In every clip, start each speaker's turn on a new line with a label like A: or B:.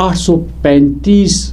A: 835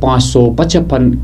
A: 555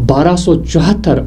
A: 1274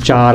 A: 4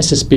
A: SSP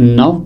A: 9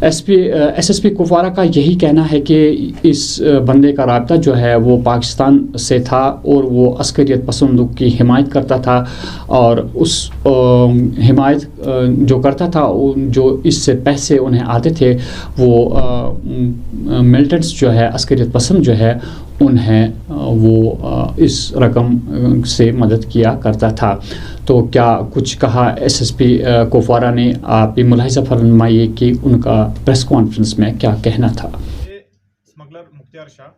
A: S S P Kupwara کا یہی کہنا ہے کہ اس بندے کا رابطہ جو ہے وہ پاکستان سے تھا اور وہ عسکریت پسندوں کی حمایت کرتا تھا، اور اس حمایت جو کرتا تھا، جو اس سے پیسے انہیں آتے تھے وہ ملٹنٹس جو ہے عسکریت پسند جو ہے انہیں وہ اس رقم سے مدد کیا کرتا تھا۔ تو کیا کچھ کہا ایس ایس پی کپوارہ نے، آپ بھی ملاحظہ فرمائیے کہ ان کا پریس کانفرنس میں کیا کہنا تھا۔
B: اسمگلر مختار شاہ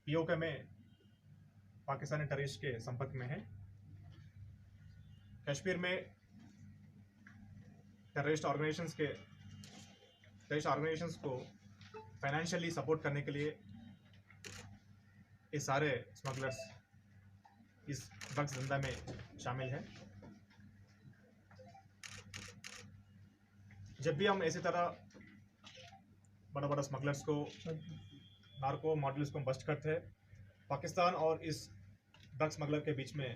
B: پی او کے میں پاکستانی ٹیررسٹ کے سمپرک میں ہے۔ کشمیر میں ٹیررسٹ آرگنائزیشنز کو فائنینشلی سپورٹ کرنے کے لیے یہ سارے اسمگلرز اس ڈرگس دھندہ میں شامل ہیں۔ جب بھی ہم اسی طرح بڑا بڑا اسمگلرز کو، نارکو ماڈلز کو بسٹ کرتے ہیں، پاکستان اور اس ڈرگ اسمگلر کے بیچ میں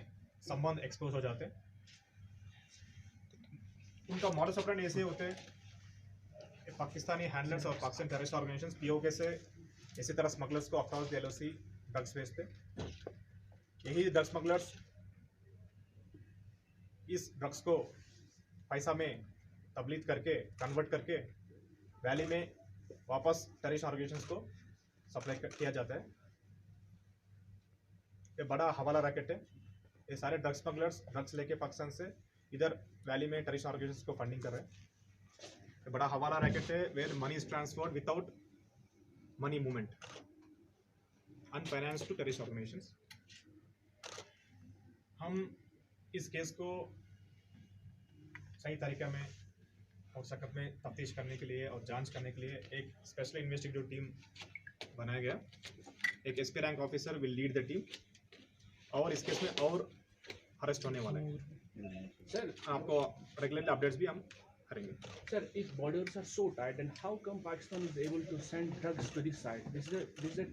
B: سمبند ایکسپوز ہو جاتے ہیں۔ ان کا ماڈل سپرینڈ ایسے ہوتے ہیں کہ پاکستانی ہینڈلرز اور Pakistan terrorist organisations P O K سے اسی طرح اسمگلرز کو across the L O C drugs بیچتے۔ یہی ڈرگ اسمگلرز اس ڈرگس کو پیسہ میں تبدیل کر کے، کنورٹ کر کے ویلی میں واپس ٹیررسٹ آرگنائزیشنز کو سپلائی کیا جاتا ہے۔ یہ بڑا حوالہ ریکٹ ہے۔ یہ سارے ڈرگ اسمگلرز ڈرگس لے کے پاکستان سے ادھر ویلی میں ٹیررسٹ آرگنائزیشنز کو فنڈنگ کر رہے ہیں۔ یہ بڑا حوالہ ریکٹ ہے where money is transferred without money movement unfinanced to terrorist organizations۔ ہم اس کیس کو صحیح طریقے میں اور سخت میں تفتیش کرنے کے لیے اور جانچ کرنے کے لیے ایک اسپیشل انویسٹیگیٹو ٹیم بنایا گیا۔ ایک S P rank officer will lead the team, اور اس کیس میں اور اریسٹ ہونے والے ہیں۔ سر آپ کو ریگولرلی اپڈیٹس بھی ہم کریں گے۔
C: Sir, if borders are so tight, then how come Pakistan is able to send drugs to this side? This is a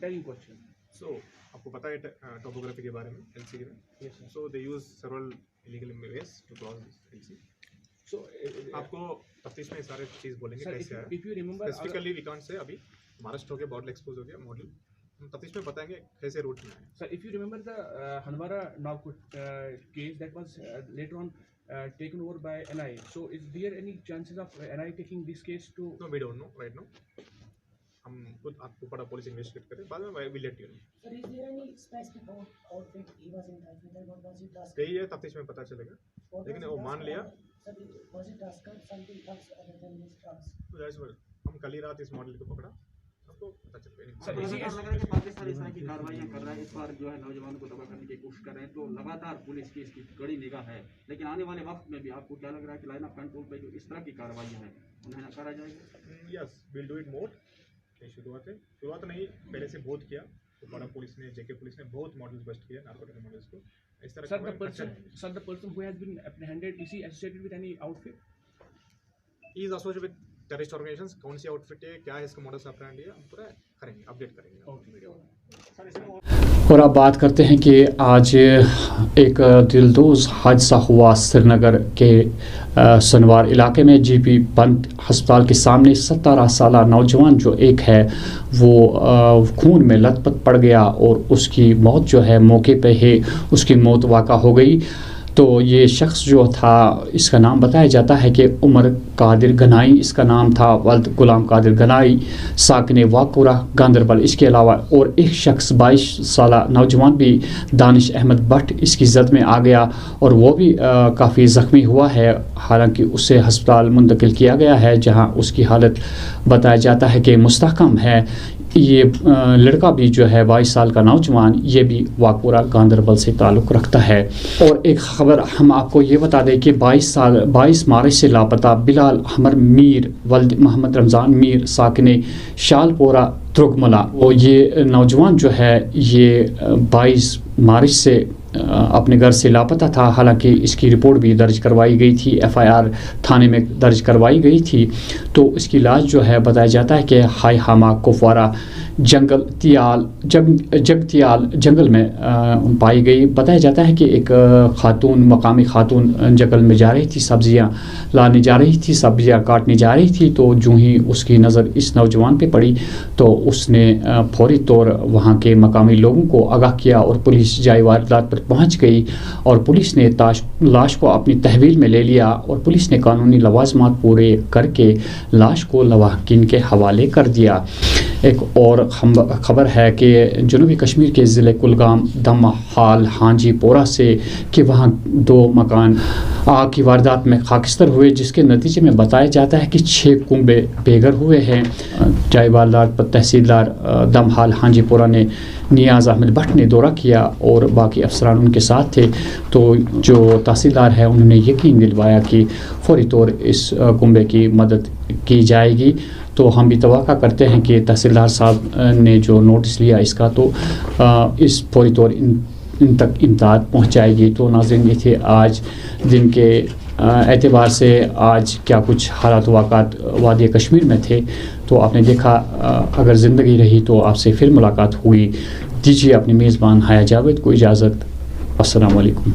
C: telling question.
B: So آپ کو پتہ ہے ٹوپوگرافی کے بارے میں ایل سی میں؟
C: Yes, sir.
B: So they use several illegal ways to cross LC۔
C: So,
B: آپ کو تفتیش میں سارے چیز بولیں گے
C: sir,
B: کیسے ہے۔
C: if you remember,
B: specifically we can't say ابھی مہاراشٹر ہو گیا، بارڈر ایکسپوز ہو گیا ماڈل، ہم تفتیش میں بتائیں گے کیسے روٹ میں ہے۔
C: sir, if you remember the Hanwara Nagpur case that was later on taken over by NI. So, is there any chances of NI taking this case to?
B: No, we don't know right now۔ ہم خود آپ کو بڑا police investigate کریں، بعد میں we let you know.
D: Sir, is there any specific outfit he was in touch with, and what was it asked?
B: یہی ہے تفتیش میں پتہ چلے گا،
D: What
B: لیکن
D: was
B: وہ
D: it
B: مان
D: asked
B: لیا۔
D: about? Sir, was it asked something else other than this drugs?
B: ہم کل ہی رات اس ماڈل کو پکڑا، آپ کو پتہ چل
C: Sir, is he
B: گیا۔
E: لگ رہا ہے کہ پاکستان اس طرح کی کارروائیاں کر رہا ہے، اس بار جو ہے نوجوانوں کو تباہ کرنے کی کوشش کر رہے ہیں، تو لگاتار پولیس کی اس کی کڑی نگاہ ہے، لیکن آنے والے وقت میں بھی آپ کو کیا لگ رہا ہے کہ لائن آف کنٹرول پہ جو اس طرح کی کارروائیاں ہیں انہیں نہ کرا جائے گا؟
B: یس ویل ڈو اٹ مور۔ شروعات نہیں، پہلے سے بہت کیا، تو بڑا پولیس نے، جے کے پولیس نے بہت ماڈلز بسٹ کیا، نارکوٹک ماڈلز کو اس طرح۔
C: Sir, the person who has been apprehended, is he associated with any outfit?
B: He is associated with terrorist organisations. کون سی آؤٹ فٹ ہے، کیا ہے اس کا ماڈل آپرینڈی ہے، ہم پورا کریں گے، اپڈیٹ کریں گے۔
A: اور اب بات کرتے ہیں کہ آج ایک دلدوز حادثہ ہوا سرینگر کے سنوار علاقے میں۔ جی پی پنت ہسپتال کے سامنے 17 سالہ نوجوان جو ایک ہے وہ خون میں لت پت پڑ گیا اور اس کی موت جو ہے موقع پہ ہی اس کی موت واقع ہو گئی۔ تو یہ شخص جو تھا، اس کا نام بتایا جاتا ہے کہ عمر قادر گنائی اس کا نام تھا، والد غلام قادر گنائی، ساکن واکورہ گاندربل۔ اس کے علاوہ اور ایک شخص 22 سالہ نوجوان بھی دانش احمد بٹ اس کی زد میں آ گیا اور وہ بھی کافی زخمی ہوا ہے، حالانکہ اسے ہسپتال منتقل کیا گیا ہے جہاں اس کی حالت بتایا جاتا ہے کہ مستحکم ہے۔ یہ لڑکا بھی جو ہے 22 سال کا نوجوان، یہ بھی واکورہ گاندربل سے تعلق رکھتا ہے۔ اور ایک خبر ہم آپ کو یہ بتا دیں کہ 22 مارچ سے لاپتہ بلال حمر میر ولد محمد رمضان میر ساکن شالپورہ ترگملا، وہ یہ نوجوان جو ہے یہ 22 مارچ سے اپنے گھر سے لاپتہ تھا، حالانکہ اس کی رپورٹ بھی درج کروائی گئی تھی، ایف آئی آر تھانے میں درج کروائی گئی تھی۔ تو اس کی لاش جو ہے بتایا جاتا ہے کہ ہائی ہاما کپوارہ جگتیال جنگل میں پائی گئی. بتایا جاتا ہے کہ ایک مقامی خاتون جنگل میں جا رہی تھی, سبزیاں لانے جا رہی تھی, سبزیاں کاٹنے جا رہی تھی, تو جو ہی اس کی نظر اس نوجوان پہ پڑی تو اس نے فوری طور وہاں کے مقامی لوگوں کو آگاہ کیا اور پولیس جائے واردات پر پہنچ گئی اور پولیس نے لاش کو اپنی تحویل میں لے لیا اور پولیس نے قانونی لوازمات پورے کر کے لاش کو لواحقین کے حوالے کر دیا. ایک اور خبر ہے کہ جنوبی کشمیر کے ضلع کلگام دم حال ہانجی پورہ سے کہ وہاں 2 مکان آگ کی واردات میں خاکستر ہوئے, جس کے نتیجے میں بتایا جاتا ہے کہ 6 کنبے بے گھر ہوئے ہیں. جائے واردات پر تحصیلدار دم حال ہانجی پورہ نے نیاز احمد بٹ نے دورہ کیا اور باقی افسران ان کے ساتھ تھے. تو جو تحصیلدار ہے انہوں نے یقین دلوایا کہ فوری طور اس کنبے کی مدد کی جائے گی. تو ہم بھی توقع کرتے ہیں کہ تحصیلدار صاحب نے جو نوٹس لیا اس کا تو اس فوری طور ان تک امداد پہنچائے گی. تو ناظرین یہ تھے آج دن کے اعتبار سے آج کیا کچھ حالات واقعات وادی کشمیر میں تھے. تو آپ نے دیکھا, اگر زندگی رہی تو آپ سے پھر ملاقات ہوئی. دیجیے اپنے میزبان حیا جاوید کو اجازت. السلام علیکم.